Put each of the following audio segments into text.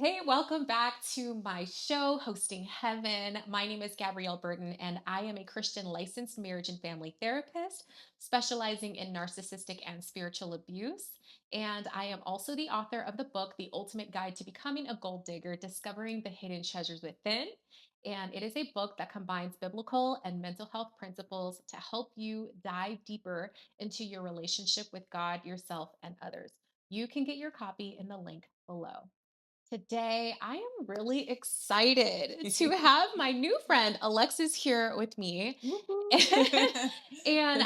Hey, welcome back to my show, Hosting Heaven. My name is Gabrielle Burton, and I am a Christian licensed marriage and family therapist specializing in narcissistic and spiritual abuse. And I am also the author of the book, The Ultimate Guide to Becoming a Gold Digger, Discovering the Hidden Treasures Within. And it is a book that combines biblical and mental health principles to help you dive deeper into your relationship with God, yourself, and others. You can get your copy in the link below. Today, I am really excited to have my new friend Alexis here with me. Woohoo. And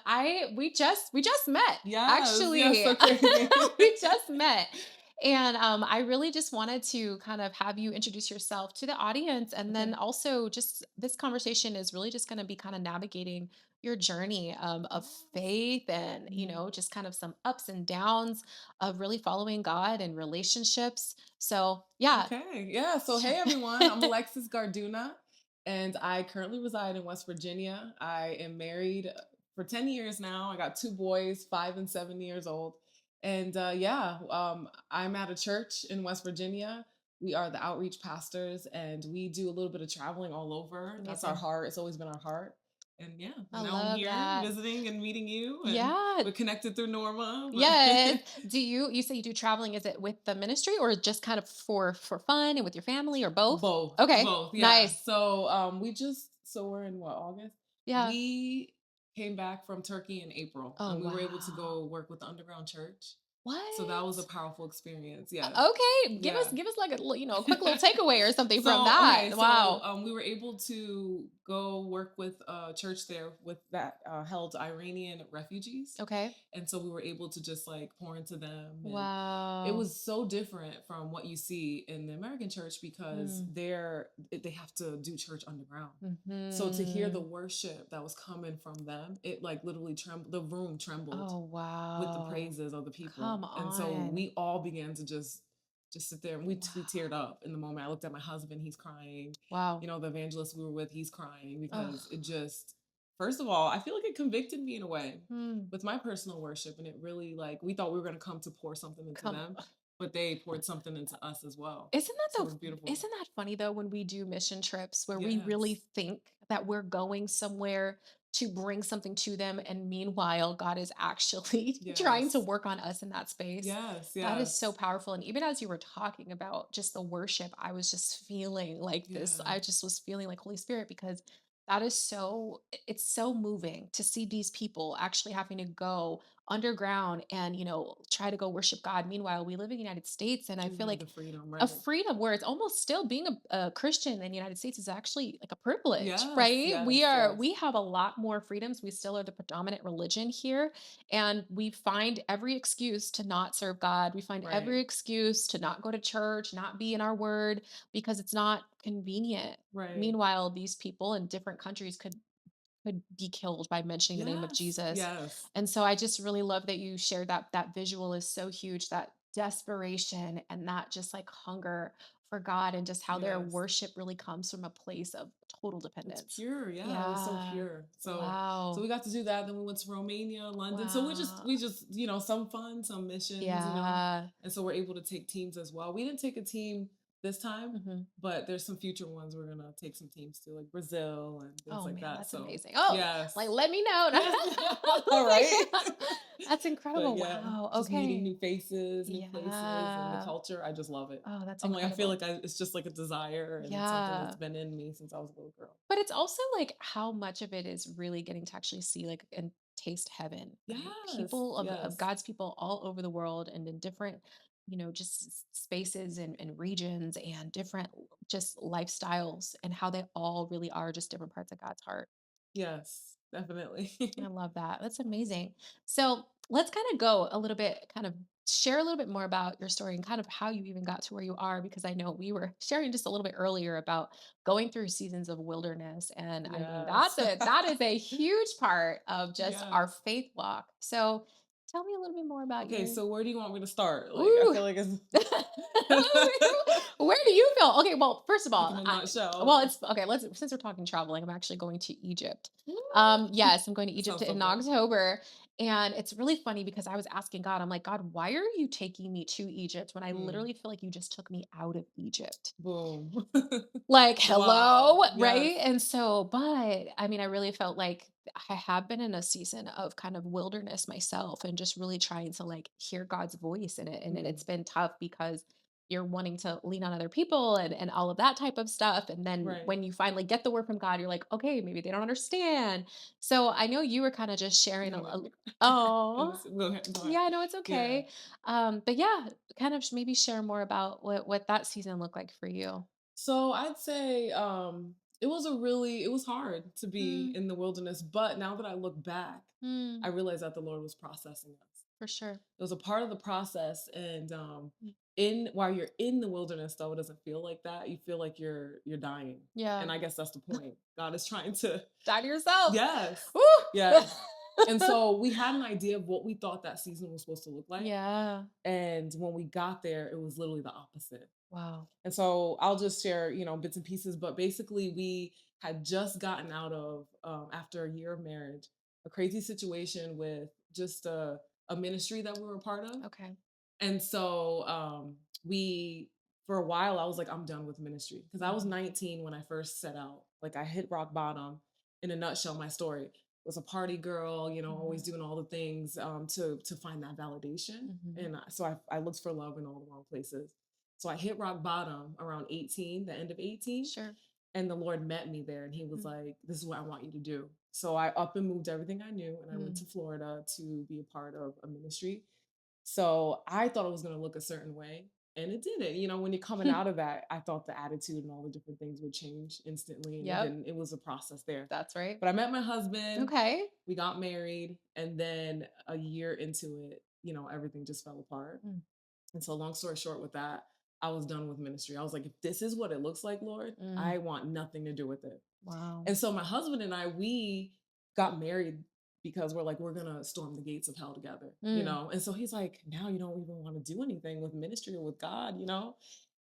I we just met. Yes, Actually, so crazy. we just met. And I really just wanted to kind of have you introduce yourself to the audience. And then Okay. also, just this conversation is really just going to be kind of navigating your journey of Yes. faith and, Mhm. just kind of some ups and downs of really following God and relationships. So, yeah. Okay. Yeah. So, hey, everyone. I'm Alexis Garduna, and I currently reside in West Virginia. I am married for 10 years now. I got two boys, 5 and 7 years old. And I'm at a church in West Virginia. We are the outreach pastors, and we do a little bit of traveling all over. That's our Amazing. heart. It's always been our heart. And yeah, I now I'm love here that. visiting and meeting you, and Yeah. we're connected through Norma. Yes. But You say you do traveling, is it with the ministry or just kind of for fun and with your family or both? Both, Okay. both, yeah. Nice. So we're in what, August? Yeah. We came back from Turkey in April Oh, and we were able to wow. go work with the underground church. So that was a What? powerful experience. Yes. Okay. Give us Yeah. give us like a quick little takeaway or something from So that. okay, so Wow. we were able to go work with a church there with that held Iranian refugees, Okay. and so we were able to just like pour into them, and it Wow. was so different from what you see in the American church because Mm. they have to do church underground. So to hear the Hmm. worship that was coming from them, it like literally trembled. The room trembled Oh, with the wow. praises of the Come people, and so on. we all began to just sit there and we Wow. teared up in the moment. I looked at my husband, he's crying. Wow. The evangelist we were with, he's crying because Oh. it just, first of all, I feel like it convicted me in a way Hmm. with my personal worship. And it really, like, we thought we were going to come to pour something into Come them, but they poured something into us as well. Isn't So that it was beautiful. isn't that funny though when we do mission trips where we Yes. really think that we're going somewhere to bring something to them and meanwhile God is actually trying to Yes. work on us in that space. Yes. That is so Yes. powerful. And even as you were talking about just the worship, I was just feeling like this. Yeah. I just was feeling like Holy Spirit because that is so it's so moving to see these people actually having to go underground and try to go worship God. Meanwhile, we live in the United States and I And we feel have like the freedom, a right? freedom where it's almost still being a Christian in the United States is actually like a privilege, Yes. right? Yes. Yes. We have a lot more freedoms. We still are the predominant religion here, and we find every excuse to not serve God. We find every Right. excuse to not go to church, not be in our word because it's not convenient. Right. Meanwhile, these people in different countries could be killed by mentioning the name of Yes. Jesus. Yes. And so I just really love that you shared that visual is so huge, that desperation and that just like hunger for God and just how their Yes. worship really comes from a place of total It's dependence. pure, yeah. It was so Yeah. pure. So Wow. we got to do that. Then we went to Romania, London. So Wow. we just some fun, some missions. Yeah. And so we're able to take teams as well. We didn't take a team this time, Mhm. but there's some future ones we're gonna take some teams to, like Brazil and things Oh like man, that. that's So amazing. Oh, like yes, let me know. yes, all right. That's But incredible. yeah, Wow. just meeting Okay. new faces, new places, and the Yeah. culture. I just love it. Oh, that's I'm like, I feel incredible. like it's just like a desire, and it's something that's Yeah. been in me since I was a little girl. But it's also like how much of it is really getting to actually see like and taste heaven, right? Yes, People of yes, God's people all over the world and in different, just spaces and regions and different just lifestyles and how they all really are just different parts of God's heart. yes, definitely. I love that. That's amazing. So let's kind of go a little bit, kind of share a little bit more about your story and kind of how you even got to where you are, because I know we were sharing just a little bit earlier about going through seasons of wilderness. And I mean, Yes. that is a huge part of just our Yes. faith walk. So tell me a little bit more about Okay, your so where do you want me to start? Like, I ooh. feel like it's Where do you feel? Okay, well, first of like in all, a nutshell. well, it's okay. Let's since we're talking traveling, I'm actually going to Egypt. Woo! Yes, I'm going to It Egypt sounds so in fun. October, And it's really funny because I was asking God, I'm like, God, why are you taking me to Egypt when I Mm. literally feel like you just took me out of Egypt? Boom. Like, hello, Wow. Yes. right? And so, but I mean, I really felt like I have been in a season of kind of wilderness myself and just really trying to like hear God's voice in it. And Mm. it's been tough because you're wanting to lean on other people and all of that type of stuff. And then Right. when you finally get the word from God, you're like, okay, maybe they don't understand. So I know you were kind of just sharing No, no. oh, Go ahead. Go ahead. yeah, no, it's Yeah. okay. But yeah, kind of maybe share more about what that season looked like for you. So I'd say it was hard to be Mm, in the wilderness, but now that I look back, I mm, realize that the Lord was processing us. for sure. It was a part of the process, and Mm, in while you're in the wilderness, though, it doesn't feel like that. You feel like you're dying, yeah. and I guess that's the point. God is trying to, Die to yourself. yes, Woo! yeah. And so we had an idea of what we thought that season was supposed to look like, Yeah. and when we got there, it was literally the opposite. Wow. And so I'll just share, bits and pieces. But basically, we had just gotten out of, after a year of marriage, a crazy situation with just a ministry that we were a part of. Okay. And so we, for a while, I was like, I'm done with ministry because I was Mhm, 19 when I first set out. Like, I hit rock bottom. In a nutshell, my story was a party girl, always mhm, doing all the things to find that validation. mhm. And so I looked for love in all the wrong places. So I hit rock bottom around 18, the end of 18. Sure. And the Lord met me there and he was Mm, like, this is what I want you to do. So I up and moved everything I knew and I went mm. to Florida to be a part of a ministry. So I thought it was going to look a certain way and it didn't. When you're coming out of that, I thought the attitude and all the different things would change instantly and Yep. it was a process there. That's right. But I met my husband, Okay. we got married, and then a year into it, everything just fell apart. Mm, And so, long story short, with that, I was done with ministry. I was like, if this is what it looks like, Lord, mm. I want nothing to do with it. Wow. And so, my husband and I, we got married because we're like, we're going to storm the gates of hell together, Mm. And so, he's like, now you don't even want to do anything with ministry or with God.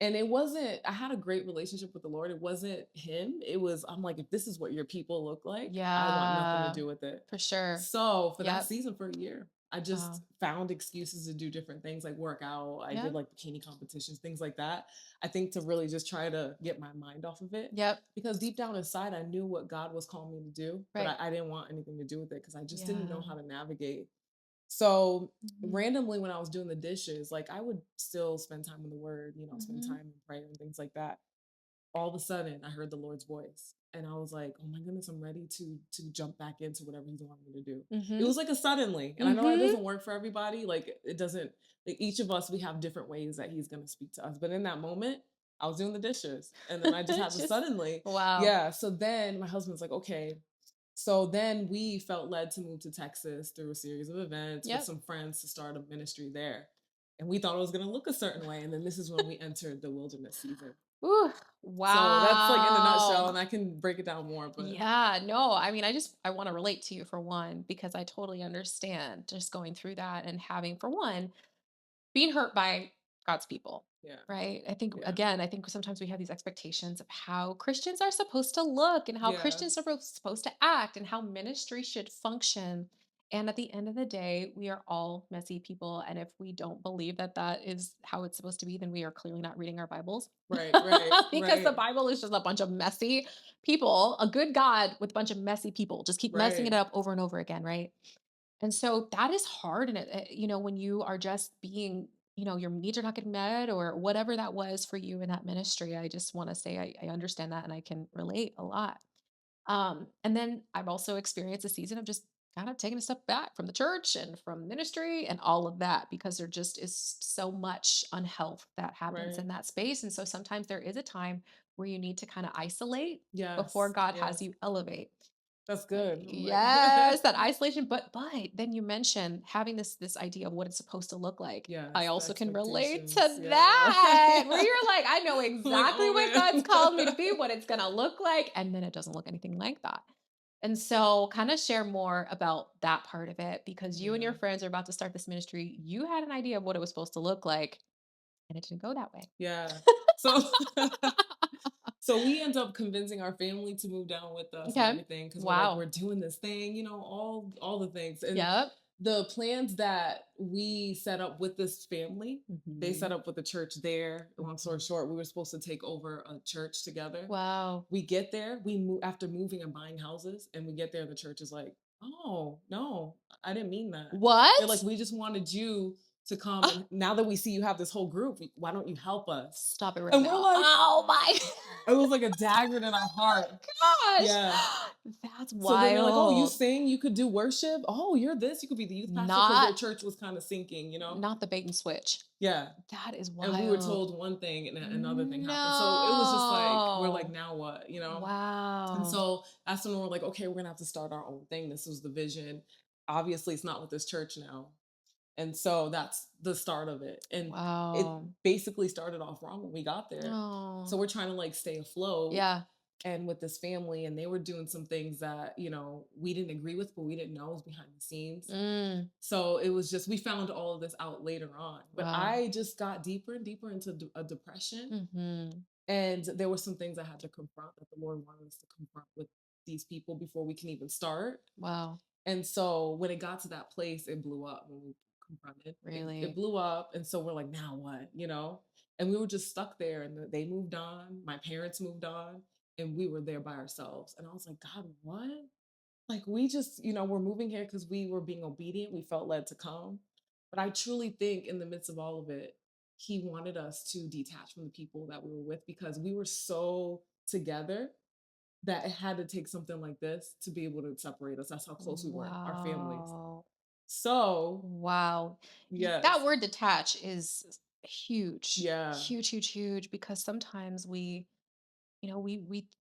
And it wasn't, I had a great relationship with the Lord. It wasn't him. It was, I'm like, if this is what your people look like, I want nothing to Yeah. do with it. For sure. So for that Yep. season, for a year, I just Wow. found excuses to do different things like work out. I did Yep. like bikini competitions, things like that. I think to really just try to get my mind off of it. Yep. Because deep down inside, I knew what God was calling me to do, but Right. I didn't want anything to do with it because I just didn't know Yeah. how to navigate. So Mhm, randomly, when I was doing the dishes, like I would still spend time in the Word, spend mhm, time in prayer and things like that. All of a sudden, I heard the Lord's voice, and I was like, "Oh my goodness, I'm ready to jump back into whatever He's wanting me to do." It mhm, was like a suddenly, and I know that mhm. doesn't work for everybody. Like it doesn't. Like each of us, we have different ways that He's going to speak to us. But in that moment, I was doing the dishes, and then I just had to Just suddenly, wow. yeah. So then my husband's like, "Okay." So then we felt led to move to Texas through a series of events with Yep. some friends to start a ministry there. And we thought it was going to look a certain way. And then this is when we entered the wilderness season. Ooh, So that's like in a nutshell, wow. and I can break it down more, but Yeah, no, I mean, I want to relate to you for one, because I totally understand just going through that and having, for one, being hurt by God's people, yeah, right? I think, yeah, again, I think sometimes we have these expectations of how Christians are supposed to look and how yeah, Christians are supposed to act and how ministry should function. And at the end of the day, we are all messy people. And if we don't believe that that is how it's supposed to be, then we are clearly not reading our Bibles. right, right, Because the right, Bible is just a bunch of messy people, a good God with a bunch of messy people, just keep messing it right, up over and over again, right? And so that is hard. And when you are just being, your needs are not getting met or whatever that was for you in that ministry, I just want to say I understand that and I can relate a lot. And then I've also experienced a season of just kind of taking a step back from the church and from ministry and all of that because there just is so much unhealth that happens right. in that space. And so sometimes there is a time where you need to kind of isolate before Yes, God has yes, you elevate. that's good. I'm like, Yes, that isolation, but then you mentioned having this idea of what it's supposed to look like. I yes, the also can relate to expectations. Yeah, that, where yeah. you're like, I know I'm like, exactly oh what God's called me to be, man. what it's gonna look like, and then it doesn't look anything like that. And so, kind of share more about that part of it because you and your Yeah, friends are about to start this ministry. You had an idea of what it was supposed to look like, and it didn't go that way. yeah. So So we end up convincing our family to move down with us and Okay. everything because we're like Wow. we're doing this thing, all the things. And Yep. The plans that we set up with this family, they set Mhm. up with the church there. Long story Mhm. short, we were supposed to take over a church together. Wow. We get there, we move after moving and buying houses, and we get there, and the church is like, "Oh, no, I didn't mean that." They're like, What? "We just wanted you to come, and now that we see you have this whole group, why don't you help us?" Stop it right And we're now. like, Oh my it was like a dagger in our heart. gosh. Yeah. That's So then they're like, "Oh, you wild. sing, you could do worship. Oh, you're this, you could be the youth pastor," because Not their church was kind of sinking, you know? not the bait and switch. Yeah. That is And we were wild. told one thing and another thing happened. So it was just like, we're like, No. now what, you know? And Wow. so that's when we're like, okay, we're gonna have to start our own thing. This was the vision. Obviously, it's not with this church now. And so that's the start of it. And it Wow. basically started off wrong when we got there. So Oh. we're trying to like stay afloat Yeah. and with this family, and they were doing some things that, we didn't agree with, but we didn't know was behind the scenes. Mm. So it was just, we found all of this out later on. But Wow. I just got deeper and deeper into a depression. Mhm. And there were some things I had to confront that the Lord wanted us to confront with these people before we can even start. Wow. And so when it got to that place, it blew up when we confronted. It Really? blew up. And so we're like, now what? And we were just stuck there, and they moved on. My parents moved on, and we were there by ourselves. And I was like, God, what? Like, we just, we're moving here because we were being obedient. We felt led to come. But I truly think in the midst of all of it, he wanted us to detach from the people that we were with because we were so together that it had to take something like this to be able to separate us. That's how close we were, our families. Wow. So, Wow. That yes, word detach is huge. yeah, Huge, huge, huge because sometimes we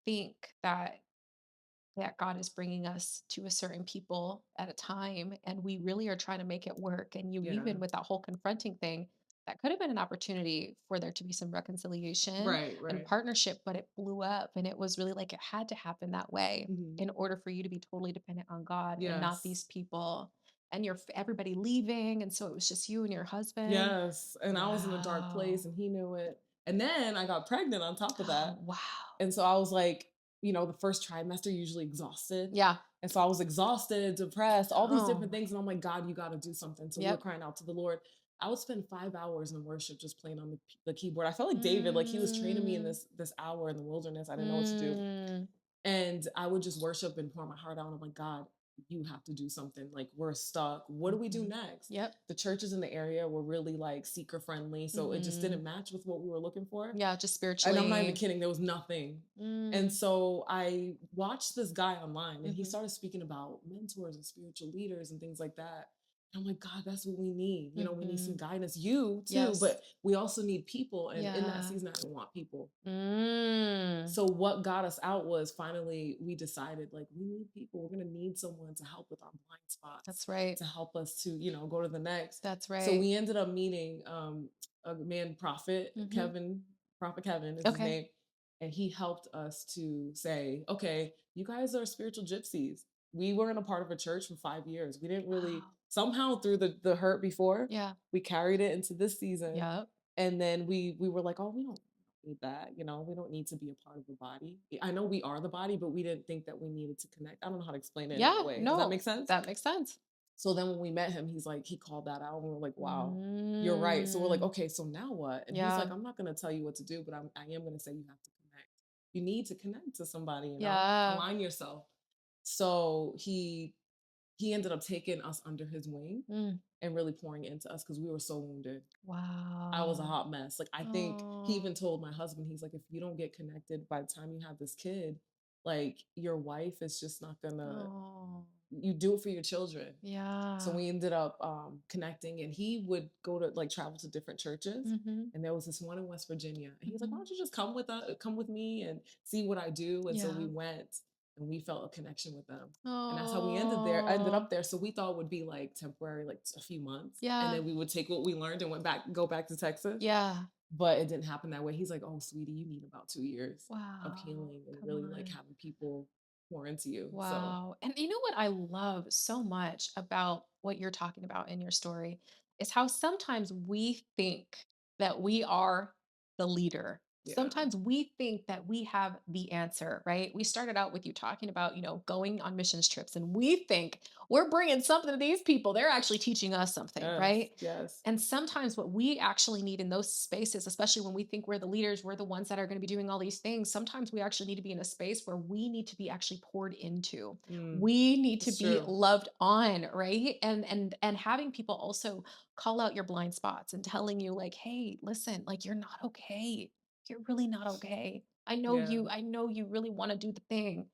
think that God is bringing us to a certain people at a time, and we really are trying to make it work. And yeah, even with that whole confronting thing, that could have been an opportunity for there to be some reconciliation right, and right. partnership, but it blew up. And it was really like it had to happen that way Hmm. in order for you to be totally dependent on God and not these Yes, people and everybody leaving. And so it was just you and your husband. yes. And I was in a dark place, Wow. and he knew it. And then I got pregnant on top of Oh, that. wow. And so I was like, the first trimester usually exhausted. Yeah. And so I was exhausted, depressed, all these Oh different my. things. And I'm like, God, you got to do something. So we were Yep. crying out to the Lord. I would spend 5 hours in worship just playing on the keyboard. I felt like David, like he was training me in Mm, this hour in the wilderness. I didn't know what to do. mm. And I would just worship and pour my heart out. I'm like, God, you have to do something. Like, we're stuck. What do we do Mhm. next? Yep. The churches in the area were really like seeker friendly. So it just Mhm. didn't match with what we were looking for. Yeah, just And I'm not even spiritually. kidding, there was nothing. And Mm. so I watched this guy online, and he Mhm. started speaking about mentors and spiritual leaders and things like that. And I'm like, God, that's what we need. We need some Mhm. guidance. You too, Yes. but we also need people. And in that Yeah. season, I didn't want people. Mm. So what got us out was finally we decided like we need people. We're gonna need someone to help with our blind spots, That's right. to help us to, go to the next. That's So right. we ended up meeting a man prophet, Mhm. Kevin, Prophet Kevin is his Okay. name. And he helped us to say, okay, you guys are spiritual gypsies. We weren't a part of a church for 5 years. We didn't really Wow. somehow through the hurt before, Yeah. we carried it into this season. Yep. And then we were like, oh, we don't need that. We don't need to be a part of the body. I know we are the body, but we didn't think that we needed to connect. I don't know how to explain it in that Yeah. way. Does that No, make sense? that makes sense. So then when we met him, he called that out, and we were like, wow, you're right. So we're like, Mm. okay, so now what? And he's like, Yeah. I'm not going to tell you what to do, but I am going to say you have to connect. You need to connect to somebody, Yeah. align yourself. So he ended up taking us under his wing Mm. and really pouring into us because we were so wounded. I was a Wow. hot mess. Like, I think he Oh. even told my husband, he's like, if you don't get connected by the time you have this kid, like your wife is just not gonna, Oh. you do it for your children. So Yeah. we ended up connecting, and he would go to like travel to different churches. Mhm. And there was this one in West Virginia. And he was like, why Mhm. don't you just come with me and see what I do? And so we Yeah. went, and we felt a connection with them. And that's how we ended Oh. up there. So we thought it would be like temporary, like a few months. And Yeah. then we would take what we learned and go back to Texas. Yeah. But it didn't happen that way. He's like, "Oh, sweetie, you need about 2 years of Wow. healing and Come really like on. having people pour into you." So, Wow. And you know what I love so much about what you're talking about in your story is how sometimes we think that we are the leader Yeah. Sometimes we think that we have the answer, right? We started out with you talking about, going on missions trips, and we think we're bringing something to these people. They're actually teaching us something, Yes. right? Yes. And sometimes what we actually need in those spaces, especially when we think we're the leaders, we're the ones that are going to be doing all these things. Sometimes we actually need to be in a space where we need to be actually poured into. Mm, We need to it's be true. loved on, right? And having people also call out your blind spots and telling you like, "Hey, listen, like you're not okay. You're really not okay. Yeah. I know you really want to do the thing,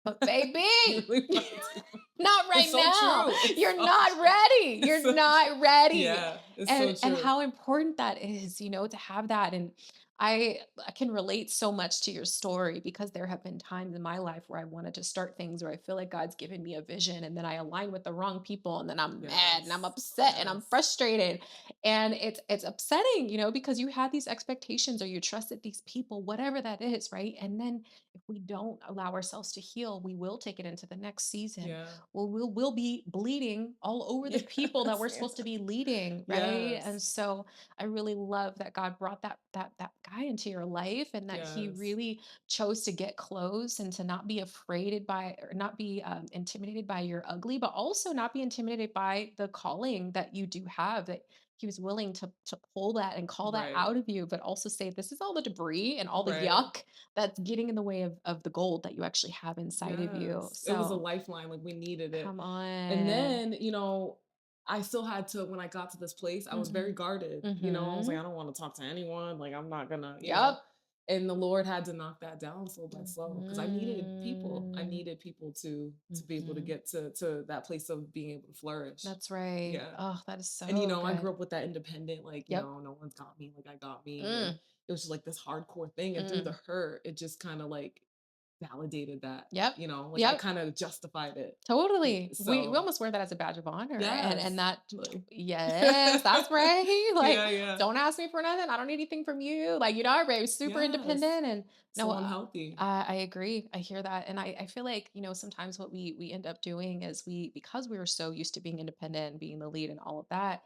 but You baby, really want to. not It's right so now. true. It's You're so not true. ready. It's You're so not true. ready." Yeah, it's so And true. how important that is, to have that. And I can relate so much to your story because there have been times in my life where I wanted to start things where I feel like God's given me a vision and then I align with the wrong people and then I'm mad and I'm Yes. upset and I'm Yes. frustrated. And it's upsetting, because you had these expectations or you trusted these people, whatever that is, right? And then if we don't allow ourselves to heal, we will take it into the next season. Yeah. Well, we'll be bleeding all over the people that Yes. we're supposed to be leading, right? And Yes. so I really love that God brought that guy into your life and that he Yes. really chose to get close and to not be afraid by or not be intimidated by your ugly, but also not be intimidated by the calling that you do have. That he was willing to pull that and call that Right. out of you, but also say this is all the debris and all the Right. yuck that's getting in the way of the gold that you actually have inside of you. Yes. It was a So lifeline. Like we needed it. come And on. then, I still had to, when I got to this place, I was very Mhm. guarded. I was like, Mhm. I don't want to talk to anyone. Like, I'm not gonna. Yep. And the Lord had to knock that down slow by slow because I needed people. I Mhm. needed people to be able to Mhm. get to that place of being able to flourish. That's right. Yeah. Oh, that is And so I grew good. up with that independent, like, Yep. no one's got me, like I got me. And Mm. it was just like this hardcore thing. And through the Mm. hurt, it just kind of like validated that, Yep. like I Yep. kind of justified it. Totally. We So almost wear that as a badge of honor. yes. And that Like, yes, that's right. Like, yeah, yeah. don't ask me for nothing. I don't need anything from you. Like, right, super Yes. independent. And no, So unhealthy. I agree. I hear that. And I feel like, sometimes what we end up doing is because we were so used to being independent and being the lead and all of that,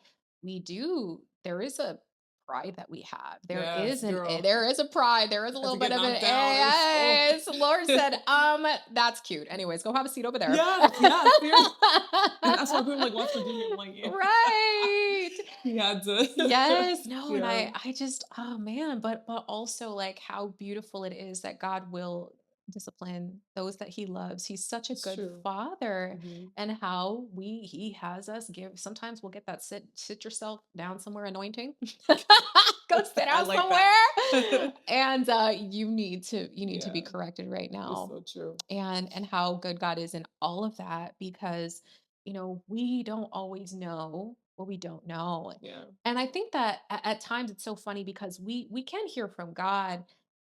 there is a pride that we have. Yes, girl. There is a pride. There is a Had little to bit get of an, knocked down. It was so yes. Lord said, that's cute. Anyways, go have a seat over there. yes, yes, seriously. And that's why people are like West Virginia. I'm like, yeah. Right. He had to. Yes, no, and Yeah, I just, oh man, but also like how beautiful it is that God will discipline those that he loves. He's such a it's good true. father. Hmm. And how he has us give, sometimes we'll get that sit yourself down somewhere anointing. Go sit I down like that. somewhere. And you need to be Yeah, corrected right it's now. so true. And how good God is in all of that because we don't always know what we don't know. Yeah. And I think that at times it's so funny because we can hear from God.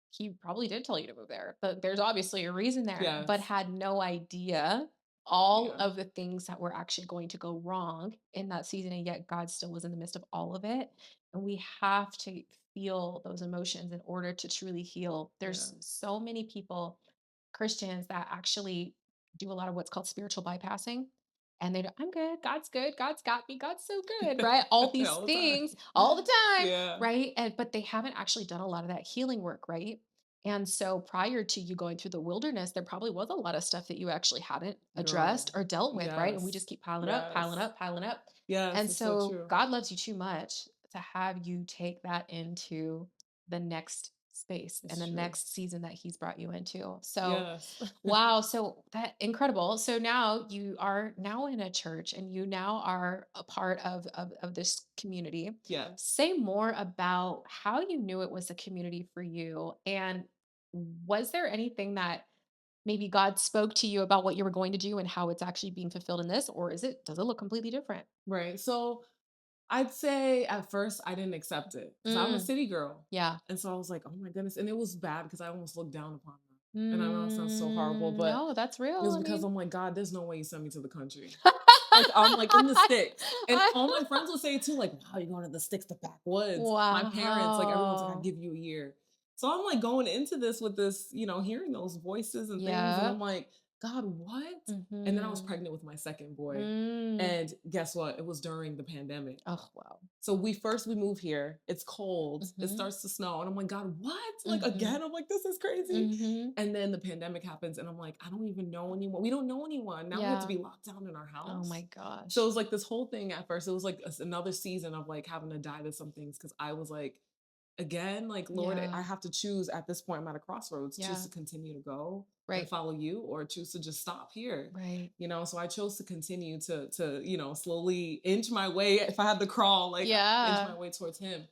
He probably did tell you to move there, but there's obviously a reason there, but Yes. had no idea all Yeah. of the things that were actually going to go wrong in that season. And yet God still was in the midst of all of it. And we have to feel those emotions in order to truly heal. Yeah. There's so many people, Christians, that actually do a lot of what's called spiritual bypassing. And I'm good, God's got me, God's so good, right? All these All the time. things all the time, Yeah. right? But they haven't actually done a lot of that healing work, right? And so prior to you going through the wilderness, there probably was a lot of stuff that you actually hadn't addressed Girl. or dealt with, right? And we Yes. just keep piling up, piling Yes. up, piling up. Yes, And it's so so true. God loves you too much to have you take that into the next space and It's the true. next season that he's brought you into. So, Yes. wow, so that incredible. So now you are now in a church and you now are a part of this community. Yes. Say more about how you knew it was a community for you, and was there anything that maybe God spoke to you about what you were going to do and how it's actually being fulfilled in this, or does it look completely different? Right. So I'd say at first I didn't accept it because I'm a Mm, city girl. yeah. And so I was like, oh my goodness. And it was bad because I almost looked down upon them. And I know it sounds so horrible, but No, that's it real. was I because mean, I'm like, God, there's no way you sent me to the country. Like I'm like in the sticks. And all my friends would say it too, like, wow, you're going to the sticks, the backwoods. My parents, like everyone's like, I Wow. give you a year. So I'm like going into this with this, hearing those voices and things. And Yeah. I'm like, God, what? And then I was Mhm. pregnant with my second boy. Mm. And guess what? It was during the pandemic. Oh, wow. So we move here. It's cold. It Mhm. starts to snow. And I'm like, God, what? Like Mhm. again? I'm like, this is crazy. Mhm. And then the pandemic happens. And I'm like, I don't even know anyone. We don't know anyone. Now we have to Yeah. be locked down in our Oh my house. So it gosh. was like this whole thing at first. It was like another season of like having to die to some things because I was like, again, like, Lord, I Yeah. have to choose at this point. I'm at a crossroads, choose Yeah. to continue to go and Right. follow you or choose to just stop here. Right. So I chose to continue to slowly inch my way. If I had to crawl, like inch Yeah. my way towards him.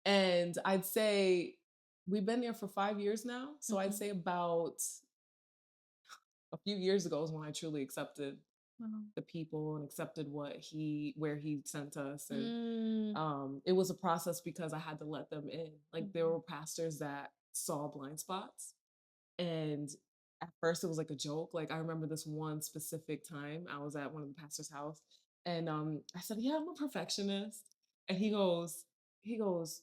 And I'd say we've been there for 5 years now. So I'd Mhm. say about a few years ago is when I truly accepted Wow. the people and accepted where he sent us. And Mm. it was a process because I had to let them in. Like there Mhm. were pastors that saw blind spots, and at first it was like a joke. Like I remember this one specific time I was at one of the pastor's house, and I said, "Yeah, I'm a perfectionist," and he goes,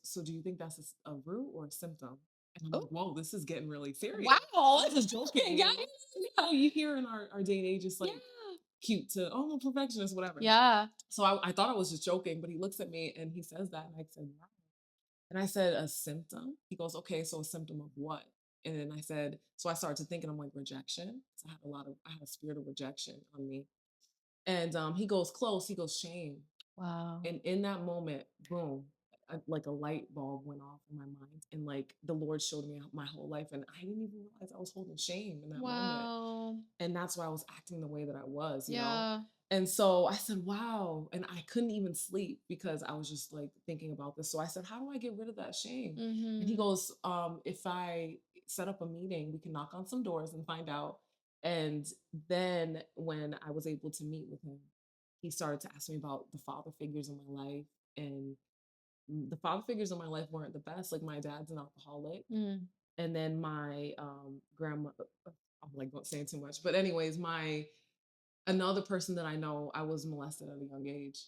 "So do you think that's a root or a symptom?" And I'm Oh, like, "Whoa, this is getting really serious." wow. I was just joking, Yeah. you hear in our day and age, it's Yeah. like cute to, oh, I'm a perfectionist, whatever. Yeah. So I thought I was just joking, but he looks at me and he says that, and I said, wow. And I said, a symptom? He goes, okay, so a symptom of what? And then I said, so I started to think, and I'm like, rejection. So I had a spirit of rejection on me. And he goes, close. He goes, shame. Wow. And in that moment, boom, like a light bulb went off in my mind. And like the Lord showed me my whole life. And I didn't even realize I was holding shame in that moment. Wow. And that's why I was acting the way that I was. Yeah. And so I said, wow. And I couldn't even sleep because I was just like thinking about this. So I said, how do I get rid of that shame? And he Mhm. goes, if I set up a meeting, we can knock on some doors and find out. And then when I was able to meet with him, he started to ask me about the father figures in my life. And the father figures in my life weren't the best. Like my dad's an alcoholic. Mm. And then my grandma, I'm like not saying too much, but anyways, my another person that I know, I was molested at a young age.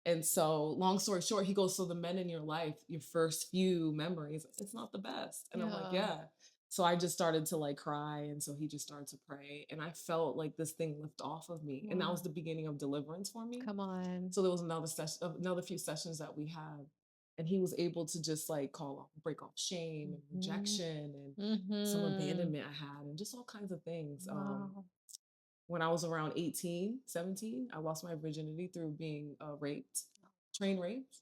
And so, long story short, he goes, so the men in your life, your first few memories, it's not the best. And I'm like, Yeah. yeah. So I just started to like cry. And so he just started to pray. And I felt like this thing lift off of me. And that Wow. was the beginning of deliverance for me. Come on. So there was another session, another few sessions that we had. And he was able to just like break off shame and Mhm. rejection and some Mhm. abandonment I had and just all kinds of things. Wow. When I was around 18, 17, I lost my virginity through being raped, train raped.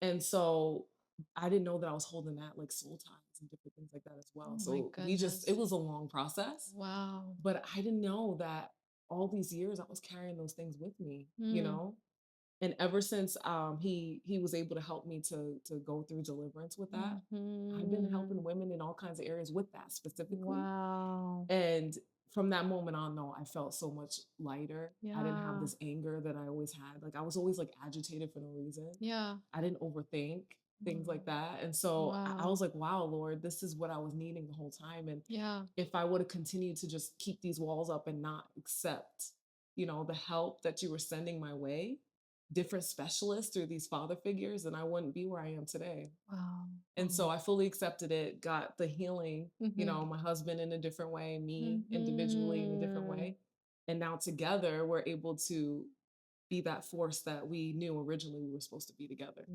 And so I didn't know that I was holding that like soul ties and different things like that as well. Oh my So it goodness. was a long process, Wow. but I didn't know that all these years I was carrying those things with me. Mm. And ever since he was able to help me to go through deliverance with that, I've been helping Mhm. women in all kinds of areas with that specifically. Wow. And from that moment on, though, I felt so much lighter. I didn't have Yeah. this anger that I always had. Like I was always like agitated for no reason. Yeah. I didn't overthink things like Mm. that. And so I Wow. was like, wow, Lord, this is what I was needing the whole time. And Yeah. if I would have continued to just keep these walls up and not accept, the help that you were sending my way, different specialists through these father figures, then I wouldn't be where I am today. Wow. And Oh. so I fully accepted it, got the healing, Mhm. my husband in a different way, me individually in a different Mhm. way. And now together we're able to be that force that we knew originally we were supposed to be together.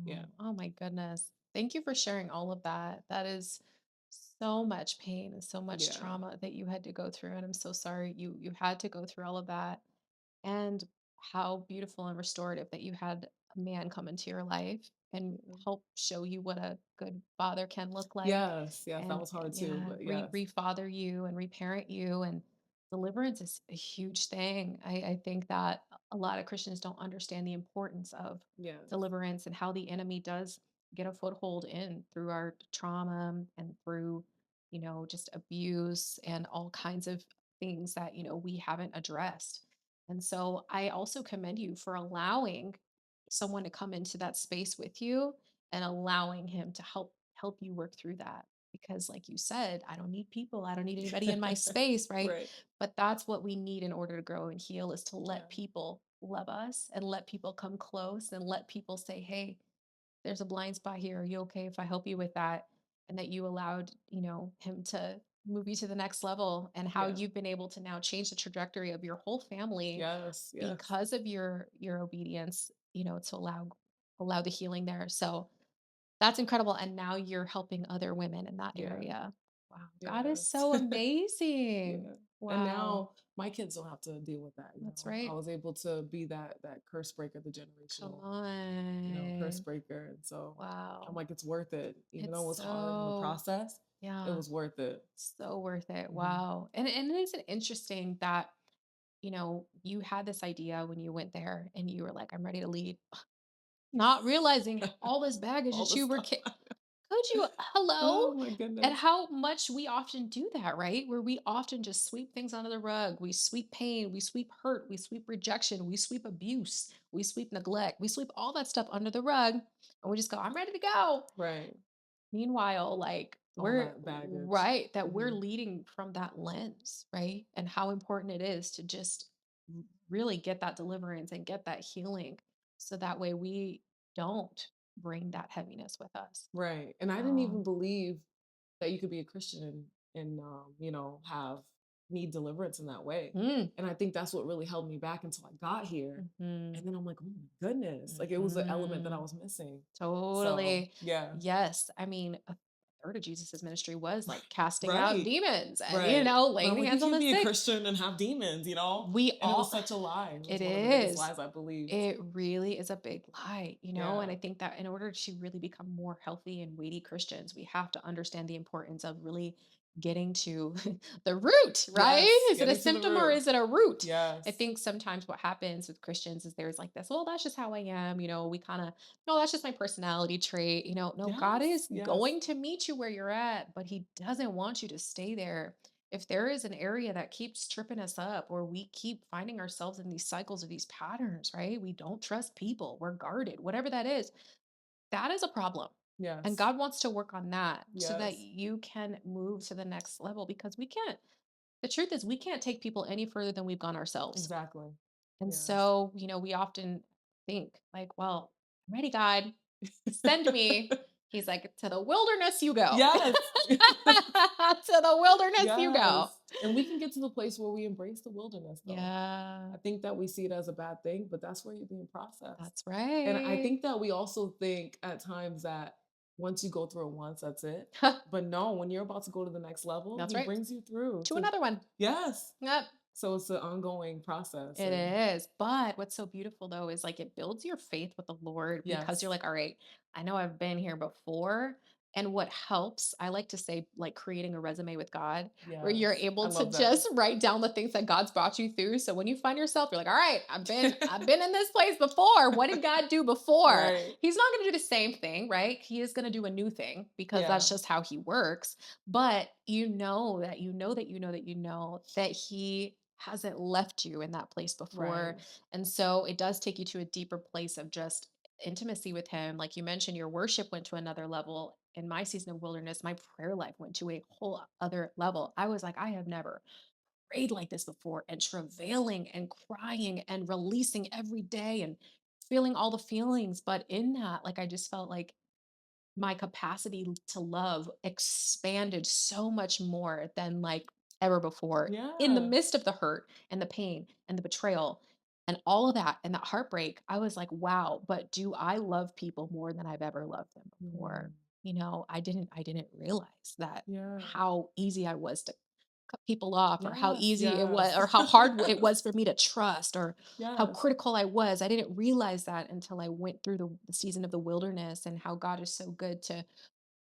Yeah. Wow. Oh my goodness. Thank you for sharing all of that. That is so much pain and so much Yeah. trauma that you had to go through. And I'm so sorry you had to go through all of that. And how beautiful and restorative that you had a man come into your life and Yeah. help show you what a good father can look like Yes. Yes. That and was hard too. yeah, But yes. refather you and reparent you. And deliverance is a huge thing. I think that a lot of Christians don't understand the importance of Yes. deliverance and how the enemy does get a foothold in through our trauma and through, just abuse and all kinds of things that, we haven't addressed. And so I also commend you for allowing someone to come into that space with you and allowing him to help you work through that, because like you said, I don't need people, I don't need anybody in my space, right? Right. But that's what we need in order to grow and heal, is to Yeah. let people love us and let people come close and let people say, hey, there's a blind spot here, are you okay if I help you with that? And that you allowed, him to move you to the next level, and how Yeah. you've been able to now change the trajectory of your whole family Yes. Yes. because of your obedience, to allow the healing there. So that's incredible. And now you're helping other women in that Yeah. area. Wow. God is Yes. so amazing. Yeah. And Wow. now my kids don't have to deal with that. That's I right. was able to be that curse breaker, the Come generational, curse on. breaker. And so I'm Wow. like, it's worth it. Even though It's it was hard in the so, process, it yeah, was worth it. so worth it. Hmm. Wow. And isn't it interesting that, you had this idea when you went there and you were like, I'm ready to lead, not realizing all this baggage All that the you were stuff. could you hello? Oh my And goodness. how much we often do that, right? Where we often just sweep things under the rug. We sweep pain, we sweep hurt, we sweep rejection, we sweep abuse, we sweep neglect, we sweep all that stuff under the rug, and we just go, I'm ready to go. Right. Meanwhile, like All we're that baggage. right, that we're Hmm. leading from that lens, right? And how important it is to just really get that deliverance and get that healing so that way we don't bring that heaviness with us. Right. And I didn't Oh. even believe that you could be a Christian and have need deliverance in that way. Mm. And I think that's what really held me back until I got here. Mhm. And then I'm like, oh my goodness. Like it was an element that I Mhm. was missing. So Totally. yeah. Yes. I mean, a third of Jesus's ministry was like casting out Right. demons and, Right. But I'm laying like, you hands on can't the be a sick. Christian and have demons, you know? We And it was all such a lie. It was It one of the biggest is. lies I believed. It really is a big lie, and Yeah. I think that in order to really become more healthy and weighty Christians, we have to understand the importance of really getting to the root, right? Yes. Is it a Getting to the symptom or root. is it a root? I Yes. think sometimes what happens with Christians is there's like this, well, that's just how I am, we kind of, no, that's just my personality trait, no, God Yes. is Yes. going to meet you where you're at, but he doesn't want you to stay there. If there is an area that keeps tripping us up or we keep finding ourselves in these cycles of these patterns, right? We don't trust people, we're guarded, whatever that is a problem. And Yes. God wants to work on that so that Yes. you can move to the next level because the truth is, we can't take people any further than we've gone ourselves. Exactly. And Yes. so, we often think, like, well, I'm ready, God, send me. He's like, to the wilderness you go. Yes. To the wilderness you go. Yes. And we can get to the place where we embrace the wilderness though. Yeah, I think that we see it as a bad thing, but that's where you're being processed. that's And I right. think that we also think at times that once you go through it once, that's it. But no, when you're about to go to the next level, That's he right. brings you through To to another one. yes. Yep. So it's an ongoing process It and is. But what's so beautiful though is like it builds your faith with the Lord because you're yes. like, all right, I know I've been here before. And what helps, I like to say, like creating a resume with God, where you're Yes. I able to love that. just write down the things that God's brought you through. So when you find yourself, you're like, all right, I've been in this place before. What did God do before? Right. He's not going to do the same thing, right? He is going to do a new thing because that's Yeah. just how he works. But that he hasn't left you in that place before. Right. And so it does take you to a deeper place of just intimacy with him. Like you mentioned, your worship went to another level. In my season of wilderness, my prayer life went to a whole other level. I was like, I have never prayed like this before, and travailing and crying and releasing every day and feeling all the feelings. But in that, like, I just felt like my capacity to love expanded so much more than like ever before in the Yeah. midst of the hurt and the pain and the betrayal and all of that and that heartbreak. I was like, wow, but do I love people more than I've ever loved them before? Mm. I didn't realize that Yeah. how easy I was to cut people off, or how Yes. easy it was, Yes. or how hard it was for me to trust, or how Yes. critical I was. I didn't realize that until I went through the season of the wilderness, and how God is so good to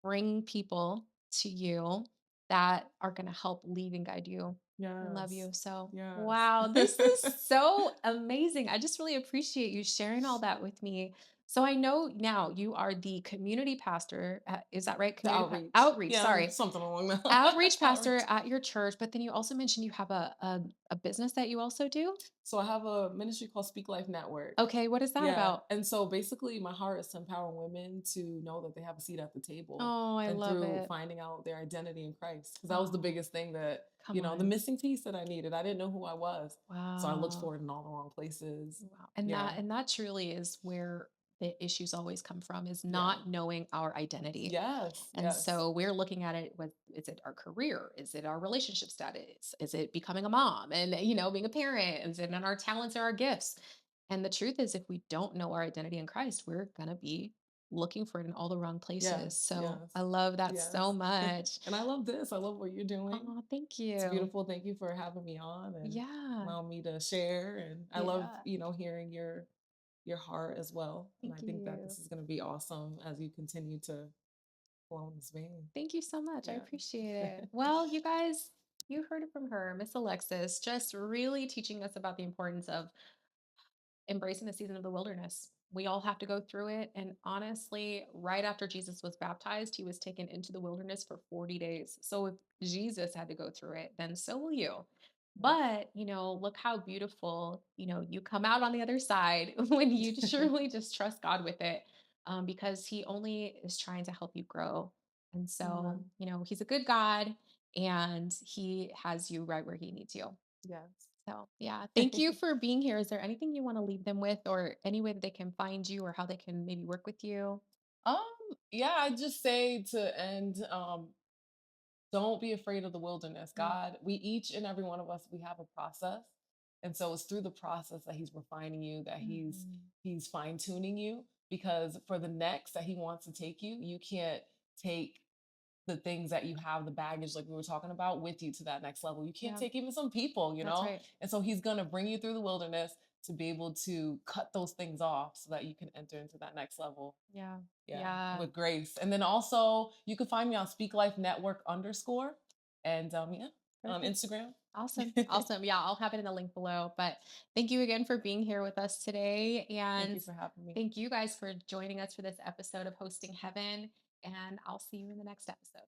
bring people to you that are going to help lead and guide you and love Yes. you. So, Yes. wow, this is so amazing. I just really appreciate you sharing all that with me. So, I know now you are the community pastor. Is that right? The outreach. Outreach. Yeah, Sorry, something along that outreach pastor outreach. at your church. But then you also mentioned you have a business that you also do. So I have a ministry called Speak Life Network. Okay, what is that Yeah. about? And so basically my heart is to empower women to know that they have a seat at the table Oh, I and love through it. finding out their identity in Christ. Because that was the Oh, biggest thing that, come the on. missing piece that I needed. I didn't know who I was. So I looked Wow. for it in all the wrong places. Wow. And Yeah. that truly is where the issues always come from, is Yeah. not knowing our identity. Yes. And Yes. so we're looking at it with Is it our career? Is it our relationship status? Is it becoming a mom and, being a parent? Is it in our talents or our gifts? And the truth is, if we don't know our identity in Christ, we're going to be looking for it in all the wrong places. Yes, So yes, I love that so yes. much. And I love this. I love what you're doing. Oh, thank It's you. beautiful. Thank you for having me on and Yeah. allowing me to share. And I love, Yeah. hearing your heart as well. And I Thank think that you. this is going to be awesome as you continue to flow in this vein. Thank you so much. I Yeah. appreciate it. Well, you guys, you heard it from her, Miss Alexis, just really teaching us about the importance of embracing the season of the wilderness. We all have to go through it. And honestly, right after Jesus was baptized, he was taken into the wilderness for 40 days. So if Jesus had to go through it, then so will you. Yes. But, look how beautiful, you come out on the other side when you truly just trust God with it, because he only is trying to help you grow. And so, Amen. he's a good God and he has you right where he needs you. Yes. So, yeah, thank you for being here. Is there anything you want to leave them with, or any way that they can find you, or how they can maybe work with you? um, yeah, I just say to end, don't be afraid of the wilderness. Mm, God, we each and every one of us, we have a process. And so it's through the process that he's refining you, that mhm. he's fine-tuning you. Because for the next that he wants to take you, you can't take the things that you have, the baggage like we were talking about, with you to that next level. You can't Yeah, take even some people, you that's know? right. And so he's gonna bring you through the wilderness to be able to cut those things off so that you can enter into that next level. Yeah. Yeah, Yeah. with grace. And then also you can find me on Speak Life Network underscore. And yeah, on Perfect. Instagram. Awesome. Awesome. Yeah, I'll have it in the link below. But thank you again for being here with us today. Thank And you for having me. thank you guys for joining us for this episode of Hosting Heaven. And I'll see you in the next episode.